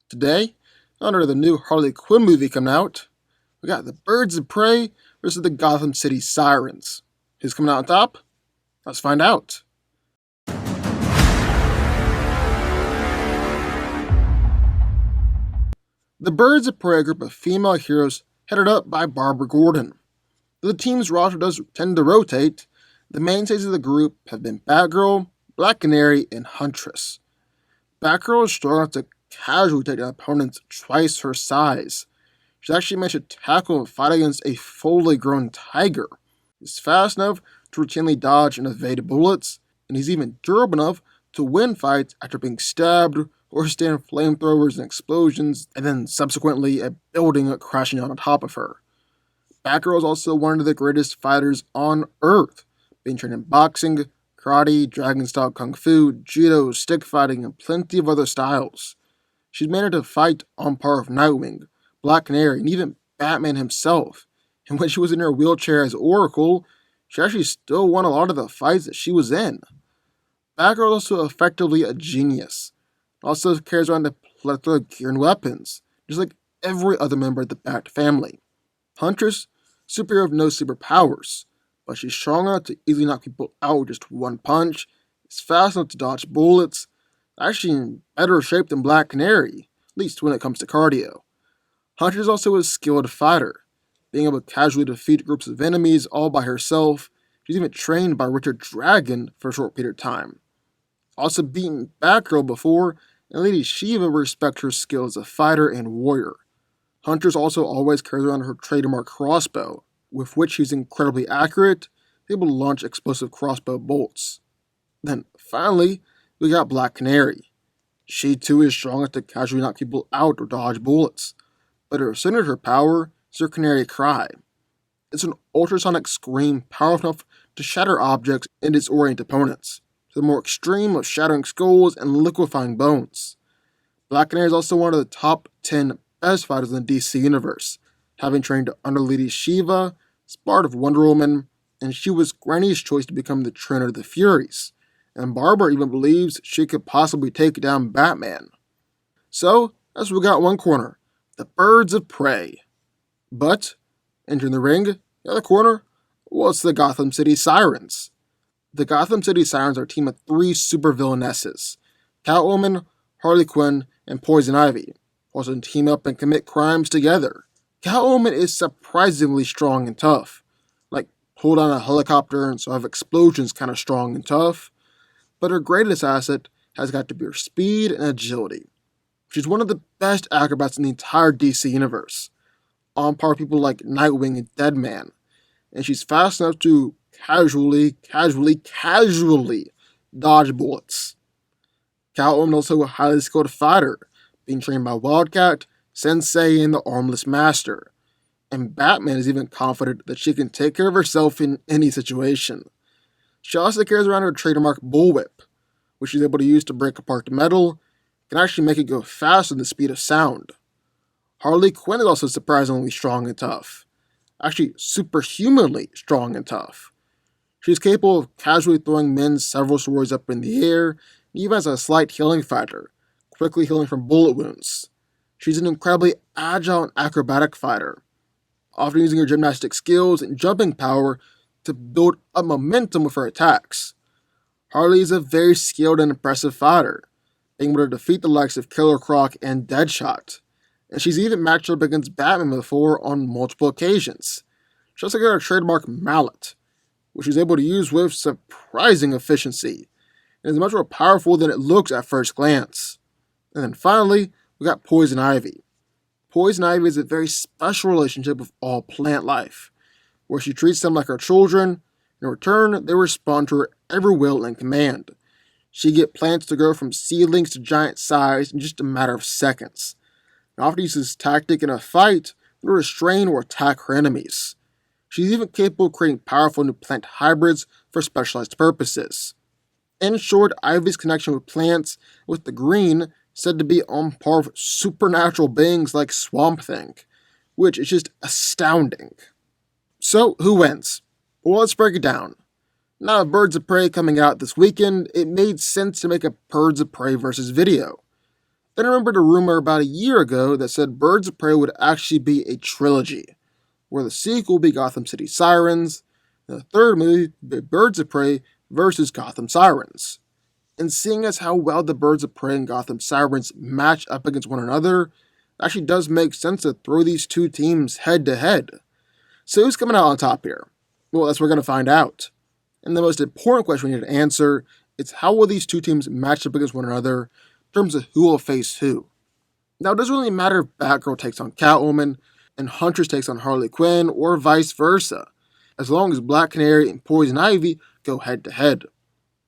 Today, under the new Harley Quinn movie coming out, we got the Birds of Prey versus the Gotham City Sirens. Who's coming out on top? Let's find out. The Birds of Prey are a group of female heroes headed up by Barbara Gordon. Though the team's roster does tend to rotate, the mainstays of the group have been Batgirl, Black Canary, and Huntress. Batgirl is strong enough to casually take down opponents twice her size. She's actually managed to tackle and fight against a fully grown tiger. He's fast enough to routinely dodge and evade bullets, and he's even durable enough to win fights after being stabbed or stand flamethrowers and explosions, and then subsequently a building crashing on top of her. Batgirl is also one of the greatest fighters on Earth, being trained in boxing, karate, dragon-style kung fu, judo, stick fighting, and plenty of other styles. She's managed to fight on par with Nightwing, Black Canary, and even Batman himself. And when she was in her wheelchair as Oracle, she actually still won a lot of the fights that she was in. Batgirl is also effectively a genius. Also carries around a plethora of gear and weapons, just like every other member of the Bat family. Huntress, superhero of no superpowers, but she's strong enough to easily knock people out with just one punch, is fast enough to dodge bullets, actually in better shape than Black Canary, at least when it comes to cardio. Huntress is also a skilled fighter, being able to casually defeat groups of enemies all by herself. She's even trained by Richard Dragon for a short period of time. Also beaten Batgirl before, and Lady Shiva respects her skill as a fighter and warrior. Huntress also always carries around her trademark crossbow, with which she's incredibly accurate, able to launch explosive crossbow bolts. Then, finally, we got Black Canary. She too is strong enough to casually knock people out or dodge bullets, but her signature power is her canary cry. It's an ultrasonic scream powerful enough to shatter objects and disorient opponents, to the more extreme of shattering skulls and liquefying bones. Black Canary is also one of the top 10 best fighters in the DC universe, having trained under Lady Shiva, as part of Wonder Woman, and she was Granny's choice to become the trainer of the Furies, and Barbara even believes she could possibly take down Batman. So, as we got one corner, the Birds of Prey. But, entering the ring, the other corner, it's the Gotham City Sirens. The Gotham City Sirens are a team of 3 supervillainesses: Catwoman, Harley Quinn, and Poison Ivy, also team up and commit crimes together. Catwoman is surprisingly strong and tough, like hold on a helicopter and survive explosions kind of strong and tough, but her greatest asset has got to be her speed and agility. She's one of the best acrobats in the entire DC universe, on par with people like Nightwing and Deadman, and she's fast enough to casually dodge bullets. Catwoman is also a highly skilled fighter, being trained by Wildcat, Sensei, and the Armless Master, and Batman is even confident that she can take care of herself in any situation. She also carries around her trademark bullwhip, which she's able to use to break apart the metal, can actually make it go faster than the speed of sound. Harley Quinn is also surprisingly strong and tough, actually superhumanly strong and tough. She's capable of casually throwing men several stories up in the air, and even as a slight healing fighter, quickly healing from bullet wounds. She's an incredibly agile and acrobatic fighter, often using her gymnastic skills and jumping power to build up momentum with her attacks. Harley is a very skilled and impressive fighter, being able to defeat the likes of Killer Croc and Deadshot, and she's even matched up against Batman before on multiple occasions. She also got her trademark mallet, which she's able to use with surprising efficiency, and is much more powerful than it looks at first glance. And then finally, we got Poison Ivy. Poison Ivy has a very special relationship with all plant life, where she treats them like her children. In return, they respond to her every will and command. She gets plants to grow from seedlings to giant size in just a matter of seconds, and often uses this tactic in a fight to restrain or attack her enemies. She's even capable of creating powerful new plant hybrids for specialized purposes. In short, Ivy's connection with plants, with the green, said to be on par with supernatural beings like Swamp Thing, which is just astounding. So, who wins? Well, let's break it down. Now, with Birds of Prey coming out this weekend, it made sense to make a Birds of Prey versus video. Then I remembered a rumor about a year ago that said Birds of Prey would actually be a trilogy, where the sequel would be Gotham City Sirens, and the third movie would be Birds of Prey versus Gotham Sirens. And seeing as how well the Birds of Prey and Gotham Sirens match up against one another, it actually does make sense to throw these two teams head to head. So who's coming out on top here? Well, that's what we're going to find out. And the most important question we need to answer is how will these two teams match up against one another in terms of who will face who? Now, it doesn't really matter if Batgirl takes on Catwoman and Huntress takes on Harley Quinn or vice versa, as long as Black Canary and Poison Ivy go head to head.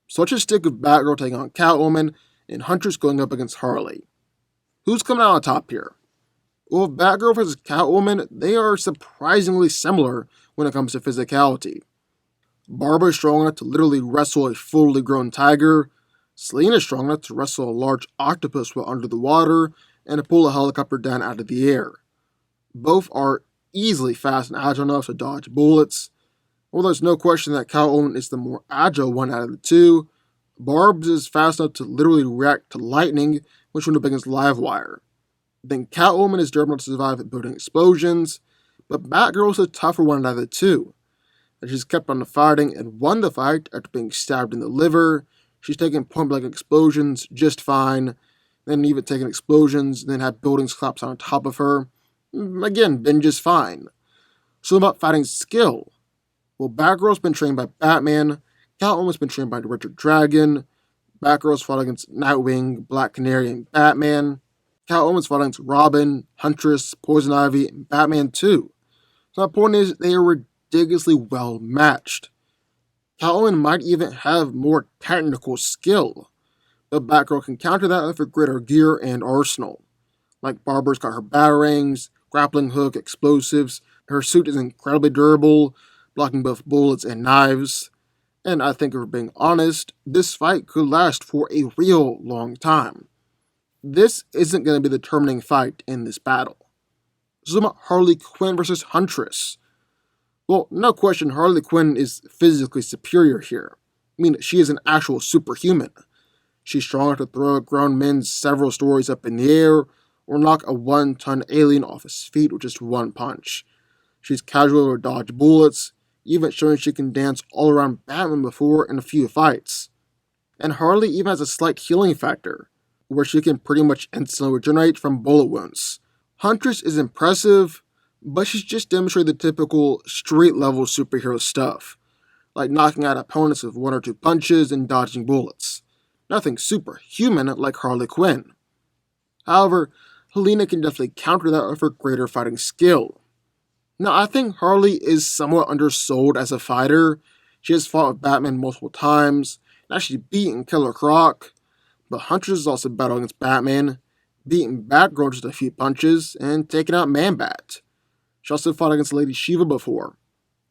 So let's just stick with Batgirl taking on Catwoman and Huntress going up against Harley. Who's coming out on top here? Well, with Batgirl versus Catwoman, they are surprisingly similar when it comes to physicality. Barbara is strong enough to literally wrestle a fully grown tiger. Selena is strong enough to wrestle a large octopus while under the water and to pull a helicopter down out of the air. Both are easily fast and agile enough to dodge bullets. Well, there's no question that Catwoman is the more agile one out of the two. Barb's is fast enough to literally react to lightning, which would have been against live wire. Then Catwoman is durable enough to survive building explosions, but Batgirl is the tougher one out of the two. And she's kept on the fighting and won the fight after being stabbed in the liver. She's taken point-blank explosions just fine, then even taken explosions, then had buildings collapse on top of her. Again, been just fine. So about fighting skill. Well, Batgirl's been trained by Batman, Catwoman's been trained by the Richard Dragon, Batgirl's fought against Nightwing, Black Canary, and Batman. Catwoman's fought against Robin, Huntress, Poison Ivy, and Batman too. So my point is, they are ridiculously well matched. Catwoman might even have more technical skill, but Batgirl can counter that with her greater gear and arsenal. Like Barbara's got her batarangs, grappling hook, explosives, her suit is incredibly durable, blocking both bullets and knives. And I think if we're being honest, this fight could last for a real long time. This isn't going to be the determining fight in this battle. So about Harley Quinn versus Huntress. Well, no question, Harley Quinn is physically superior here. I mean, she is an actual superhuman. She's strong enough to throw a grown man several stories up in the air, or knock a 1-ton alien off his feet with just one punch. She's casual to dodge bullets, even showing she can dance all around Batman before in a few fights. And Harley even has a slight healing factor, where she can pretty much instantly regenerate from bullet wounds. Huntress is impressive, but she's just demonstrated the typical street-level superhero stuff, like knocking out opponents with 1 or 2 punches and dodging bullets. Nothing superhuman like Harley Quinn. However, Helena can definitely counter that with her greater fighting skill. Now, I think Harley is somewhat undersold as a fighter. She has fought with Batman multiple times, and actually beaten Killer Croc, but Huntress has also battled against Batman, beaten Batgirl just a few punches, and taken out Man-Bat. She also fought against Lady Shiva before.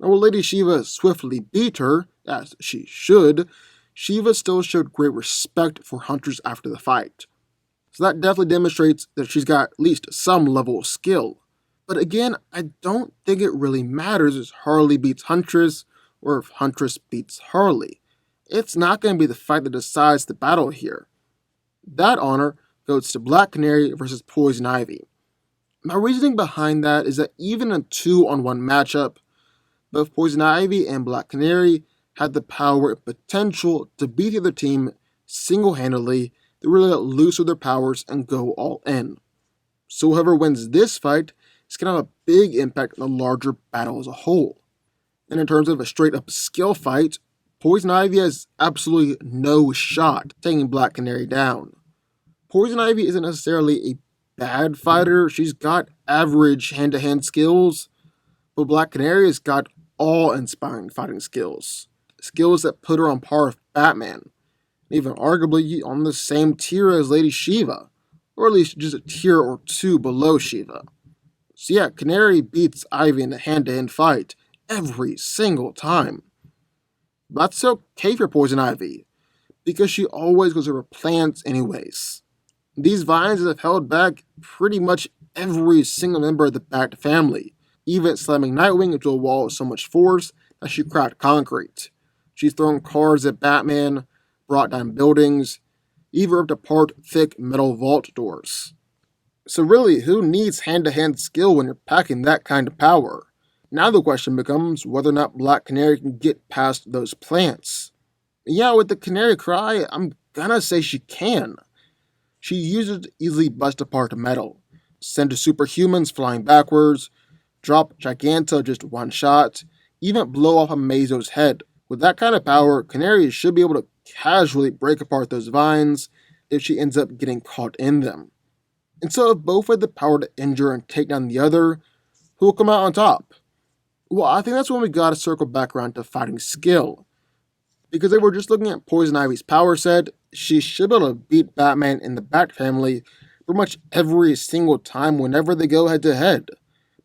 And while Lady Shiva swiftly beat her, as she should, Shiva still showed great respect for Huntress after the fight. So that definitely demonstrates that she's got at least some level of skill. But again, I don't think it really matters if Harley beats Huntress or if Huntress beats Harley. It's not going to be the fight that decides the battle here. That honor goes to Black Canary versus Poison Ivy. My reasoning behind that is that even in a 2-on-1 matchup, both Poison Ivy and Black Canary had the power and potential to beat the other team single-handedly, to really let loose with their powers and go all in. So whoever wins this fight is going to have a big impact on the larger battle as a whole. And in terms of a straight-up skill fight, Poison Ivy has absolutely no shot taking Black Canary down. Poison Ivy isn't necessarily a bad fighter, she's got average hand-to-hand skills, but Black Canary has got awe-inspiring fighting skills. Skills that put her on par with Batman, even arguably on the same tier as Lady Shiva, or at least just a tier or 2 below Shiva. So yeah, Canary beats Ivy in a hand-to-hand fight every single time. But that's okay for Poison Ivy, because she always goes over plans anyways. These vines have held back pretty much every single member of the Bat family, even slamming Nightwing into a wall with so much force that she cracked concrete. She's thrown cars at Batman, brought down buildings. even ripped apart thick metal vault doors. So really, who needs hand-to-hand skill when you're packing that kind of power? Now the question becomes whether or not Black Canary can get past those plants. Yeah, with the Canary Cry, I'm gonna say she can. She uses to easily bust apart metal, send superhumans flying backwards, drop Giganta just one shot, even blow off a Mazo's head. With that kind of power, Canary should be able to casually break apart those vines if she ends up getting caught in them. And so if both had the power to injure and take down the other, who will come out on top? Well, I think that's when we gotta circle back around to fighting skill. Because they were just looking at Poison Ivy's power set, she should be able to beat Batman and the Bat family pretty much every single time whenever they go head to head.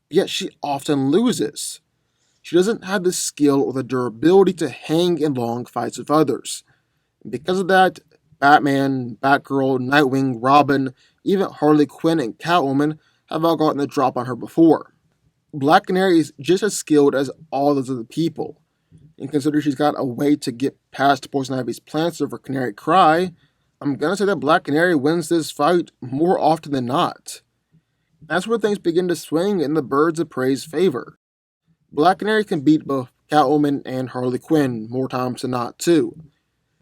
Yet she often loses. She doesn't have the skill or the durability to hang in long fights with others. And because of that, Batman, Batgirl, Nightwing, Robin, even Harley Quinn and Catwoman have all gotten the drop on her before. Black Canary is just as skilled as all those other people. And considering she's got a way to get past Poison Ivy's plants over Canary Cry, I'm gonna say that Black Canary wins this fight more often than not. That's where things begin to swing in the Birds of Prey's favor. Black Canary can beat both Catwoman and Harley Quinn more times than not, too.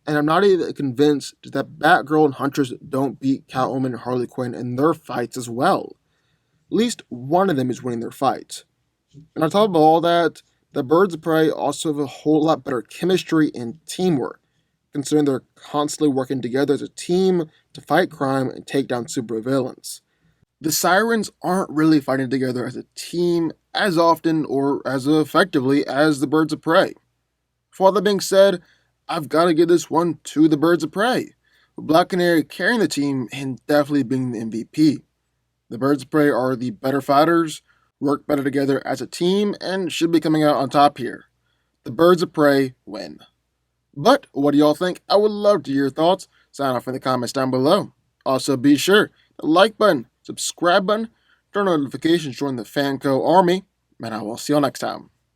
And I'm not even convinced that Batgirl and Huntress don't beat Catwoman and Harley Quinn in their fights as well. At least one of them is winning their fight. And on top of all that, the Birds of Prey also have a whole lot better chemistry and teamwork, considering they're constantly working together as a team to fight crime and take down supervillains. The Sirens aren't really fighting together as a team as often or as effectively as the Birds of Prey. For all that being said, I've got to give this one to the Birds of Prey, with Black Canary carrying the team and definitely being the MVP. The Birds of Prey are the better fighters, work better together as a team, and should be coming out on top here. The Birds of Prey win. But what do y'all think? I would love to hear your thoughts. Sign off in the comments down below. Also, be sure to like button, subscribe button, turn on notifications, join the Fanco army, and I will see y'all next time.